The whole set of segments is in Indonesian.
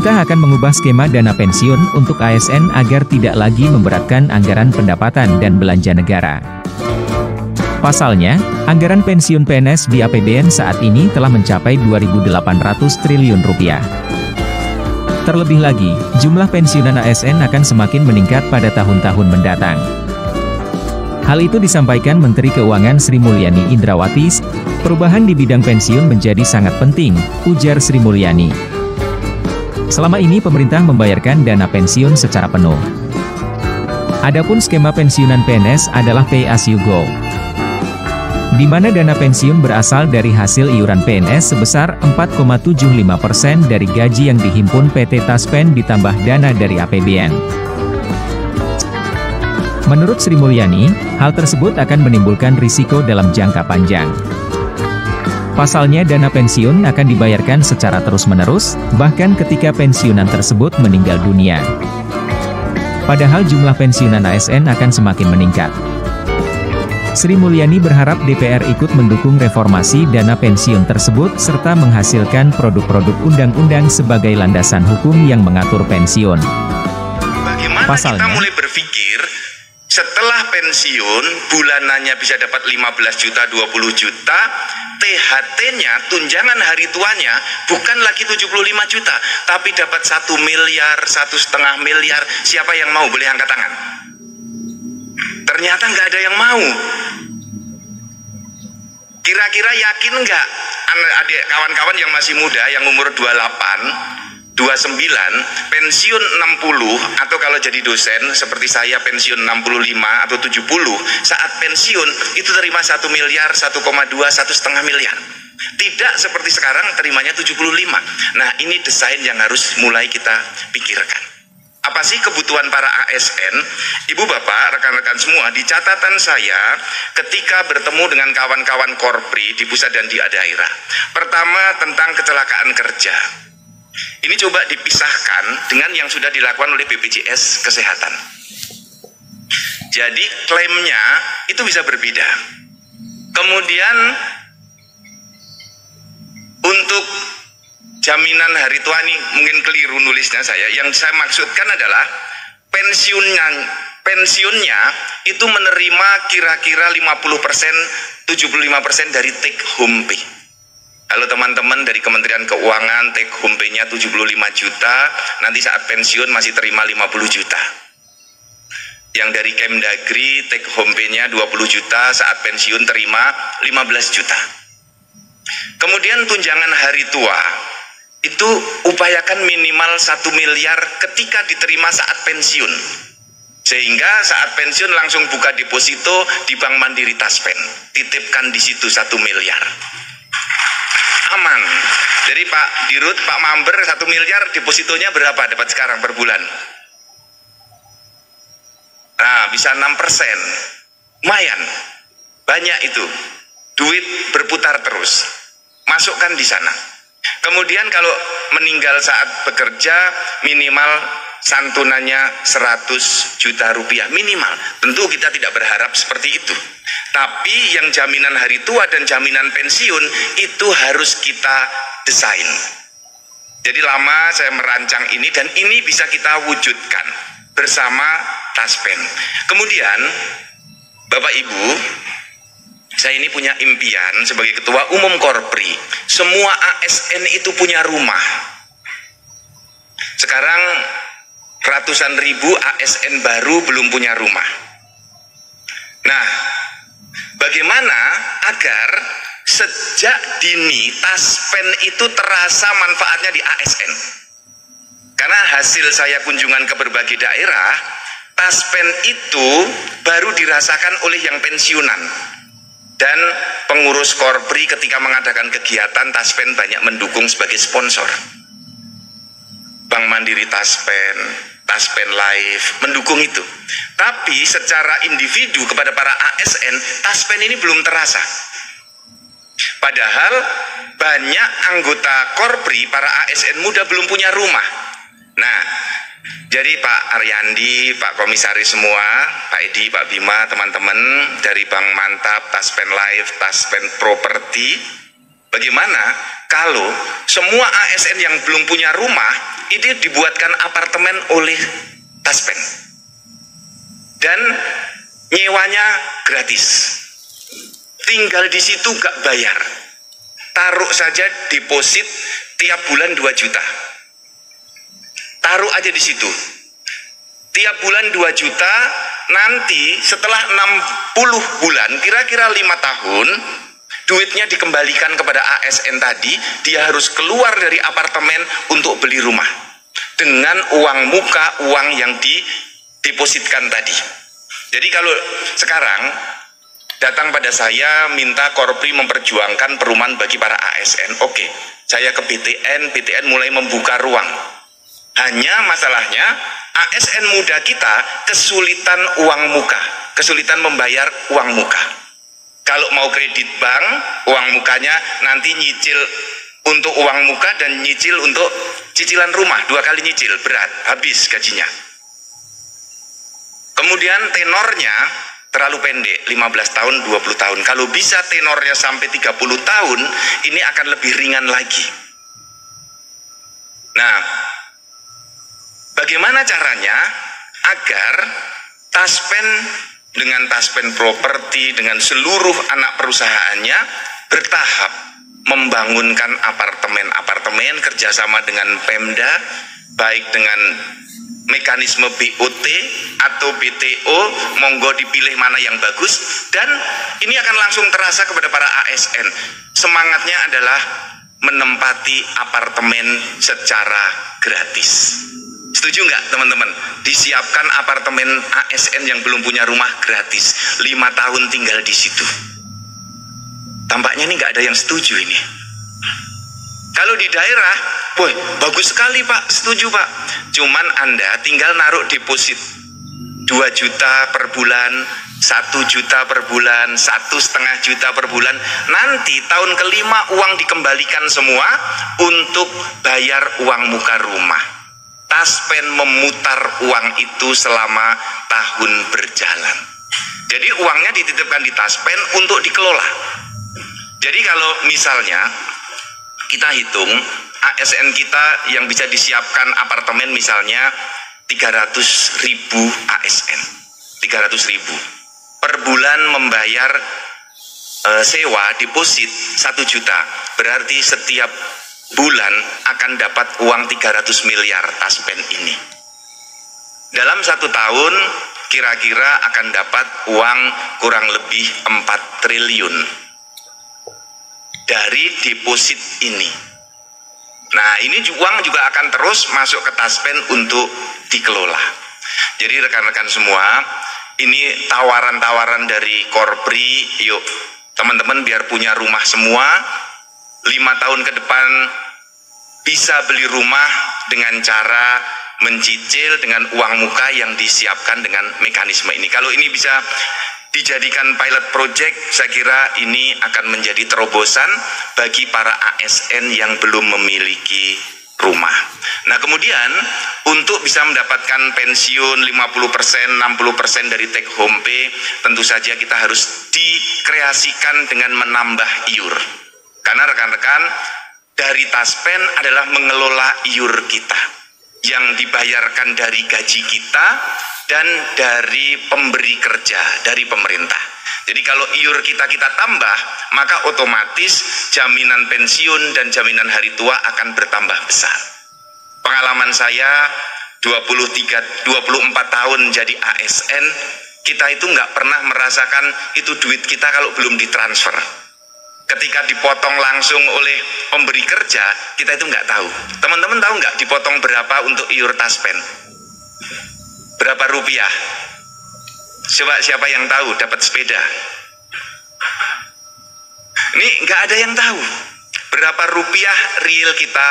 Pemerintah akan mengubah skema dana pensiun untuk ASN agar tidak lagi memberatkan anggaran pendapatan dan belanja negara. Pasalnya, anggaran pensiun PNS di APBN saat ini telah mencapai 2.800 triliun rupiah. Terlebih lagi, jumlah pensiunan ASN akan semakin meningkat pada tahun-tahun mendatang. Hal itu disampaikan Menteri Keuangan Sri Mulyani Indrawati. Perubahan di bidang pensiun menjadi sangat penting, ujar Sri Mulyani. Selama ini pemerintah membayarkan dana pensiun secara penuh. Adapun skema pensiunan PNS adalah pay as you go, di mana dana pensiun berasal dari hasil iuran PNS sebesar 4,75% dari gaji yang dihimpun PT Taspen ditambah dana dari APBN. Menurut Sri Mulyani, hal tersebut akan menimbulkan risiko dalam jangka panjang. Pasalnya dana pensiun akan dibayarkan secara terus-menerus, bahkan ketika pensiunan tersebut meninggal dunia. Padahal jumlah pensiunan ASN akan semakin meningkat. Sri Mulyani berharap DPR ikut mendukung reformasi dana pensiun tersebut serta menghasilkan produk-produk undang-undang sebagai landasan hukum yang mengatur pensiun. Bagaimana kita mulai berpikir setelah pensiun bulanannya bisa dapat 15 juta, 20 juta, THT-nya, tunjangan hari tuanya bukan lagi 75 juta, tapi dapat 1 miliar, 1,5 miliar. Siapa yang mau? Boleh angkat tangan. Ternyata nggak ada yang mau. Kira-kira yakin nggak adik kawan-kawan yang masih muda, yang umur 28, 29, pensiun 60, atau kalau jadi dosen seperti saya pensiun 65 atau 70, saat pensiun itu terima 1 miliar, 1,2, 1,5 miliar. Tidak seperti sekarang terimanya 75. Nah, ini desain yang harus mulai kita pikirkan. Apa sih kebutuhan para ASN? Ibu bapak, rekan-rekan semua, di catatan saya ketika bertemu dengan kawan-kawan korpri di pusat dan di daerah. Pertama, tentang kecelakaan kerja. Ini coba dipisahkan dengan yang sudah dilakukan oleh BPJS Kesehatan. Jadi klaimnya itu bisa berbeda. Kemudian untuk jaminan hari tua ini mungkin keliru nulisnya saya. Yang saya maksudkan adalah pensiunnya itu menerima kira-kira 50%, 75% dari take home pay. Halo teman-teman dari Kementerian Keuangan, take home pay-nya 75 juta, nanti saat pensiun masih terima 50 juta. Yang dari Kemdagri, take home pay-nya 20 juta, saat pensiun terima 15 juta. Kemudian tunjangan hari tua, itu upayakan minimal 1 miliar ketika diterima saat pensiun. Sehingga saat pensiun langsung buka deposito di Bank Mandiri Taspen. Titipkan di situ 1 miliar. Aman. Jadi Pak Dirut, Pak Mamber 1 miliar depositonya berapa dapat sekarang per bulan? Nah, bisa 6%. Lumayan. Banyak itu. Duit berputar terus. Masukkan di sana. Kemudian kalau meninggal saat bekerja minimal santunannya 100 juta rupiah minimal. Tentu kita tidak berharap seperti itu. Tapi yang jaminan hari tua dan jaminan pensiun itu harus kita desain. Jadi lama saya merancang ini dan ini bisa kita wujudkan bersama Taspen. Kemudian Bapak Ibu, saya ini punya impian sebagai Ketua Umum Korpri, semua ASN itu punya rumah. Sekarang ratusan ribu ASN baru belum punya rumah. Nah, bagaimana agar sejak dini Taspen itu terasa manfaatnya di ASN? Karena hasil saya kunjungan ke berbagai daerah, Taspen itu baru dirasakan oleh yang pensiunan. Dan pengurus Korpri ketika mengadakan kegiatan Taspen banyak mendukung sebagai sponsor. Bank Mandiri Taspen, Taspen Live mendukung itu. Tapi secara individu kepada para ASN, Taspen ini belum terasa. Padahal banyak anggota Korpri, para ASN muda belum punya rumah. Nah, jadi Pak Aryandi, Pak Komisaris semua, Pak Edi, Pak Bima, teman-teman dari Bank Mantap, Taspen Live, Taspen Property, Bagaimana kalau semua ASN yang belum punya rumah ini dibuatkan apartemen oleh Taspen dan nyewanya gratis, tinggal di situ gak bayar, taruh saja deposit tiap bulan 2 juta, taruh aja di situ tiap bulan 2 juta. Nanti setelah 60 bulan, kira-kira 5 tahun, duitnya dikembalikan kepada ASN tadi. Dia harus keluar dari apartemen untuk beli rumah dengan uang muka, uang yang didepositkan tadi. Jadi kalau sekarang datang pada saya minta Korpri memperjuangkan perumahan bagi para ASN, oke, saya ke BTN mulai membuka ruang. Hanya masalahnya ASN muda kita kesulitan uang muka, kesulitan membayar uang muka. Kalau mau kredit bank, uang mukanya nanti nyicil untuk uang muka dan nyicil untuk cicilan rumah, 2 kali nyicil, berat, habis gajinya. Kemudian tenornya terlalu pendek, 15 tahun, 20 tahun. Kalau bisa tenornya sampai 30 tahun, ini akan lebih ringan lagi. Nah, bagaimana caranya agar Taspen dengan Taspen Properti, dengan seluruh anak perusahaannya bertahap membangunkan apartemen-apartemen kerjasama dengan Pemda, baik dengan mekanisme BOT atau BTO, monggo dipilih mana yang bagus, dan ini akan langsung terasa kepada para ASN. Semangatnya adalah menempati apartemen secara gratis. Setuju nggak teman-teman? Disiapkan apartemen ASN yang belum punya rumah gratis, 5 tahun tinggal di situ. Tampaknya ini nggak ada yang setuju ini. Kalau di daerah, boy, bagus sekali Pak, setuju Pak. Cuman Anda tinggal naruh deposit 2 juta per bulan, 1 juta per bulan, 1,5 juta per bulan. Nanti tahun kelima uang dikembalikan semua untuk bayar uang muka rumah. Taspen memutar uang itu selama tahun berjalan. Jadi uangnya dititipkan di Taspen untuk dikelola. Jadi kalau misalnya kita hitung ASN kita yang bisa disiapkan apartemen misalnya 300.000 ASN, 300.000 per bulan membayar sewa deposit 1 juta, berarti setiap bulan akan dapat uang 300 miliar Taspen ini. Dalam 1 tahun kira-kira akan dapat uang kurang lebih 4 triliun dari deposit ini. Nah, ini uang juga akan terus masuk ke Taspen untuk dikelola. Jadi rekan-rekan semua, ini tawaran-tawaran dari Korpri. Yuk teman-teman biar punya rumah semua, 5 tahun ke depan bisa beli rumah dengan cara mencicil dengan uang muka yang disiapkan dengan mekanisme ini. Kalau ini bisa dijadikan pilot project, saya kira ini akan menjadi terobosan bagi para ASN yang belum memiliki rumah. Nah, kemudian untuk bisa mendapatkan pensiun 50%, 60% dari take home pay, tentu saja kita harus dikreasikan dengan menambah iur. Karena rekan-rekan, dari Taspen adalah mengelola iur kita yang dibayarkan dari gaji kita dan dari pemberi kerja, dari pemerintah. Jadi kalau iur kita tambah, maka otomatis jaminan pensiun dan jaminan hari tua akan bertambah besar. Pengalaman saya 24 tahun jadi ASN, kita itu nggak pernah merasakan itu duit kita kalau belum ditransfer. Ketika dipotong langsung oleh pemberi kerja, kita itu nggak tahu. Teman-teman tahu nggak dipotong berapa untuk iur Taspen? Berapa rupiah? Coba siapa yang tahu dapat sepeda? Ini nggak ada yang tahu berapa rupiah real kita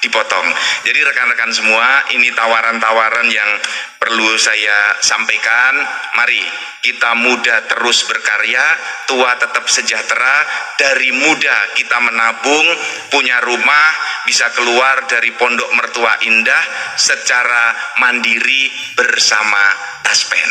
dipotong. Jadi rekan-rekan semua, ini tawaran-tawaran yang perlu saya sampaikan. Mari kita muda terus berkarya, tua tetap sejahtera. Dari muda kita menabung, punya rumah, bisa keluar dari pondok mertua indah secara mandiri bersama Taspen.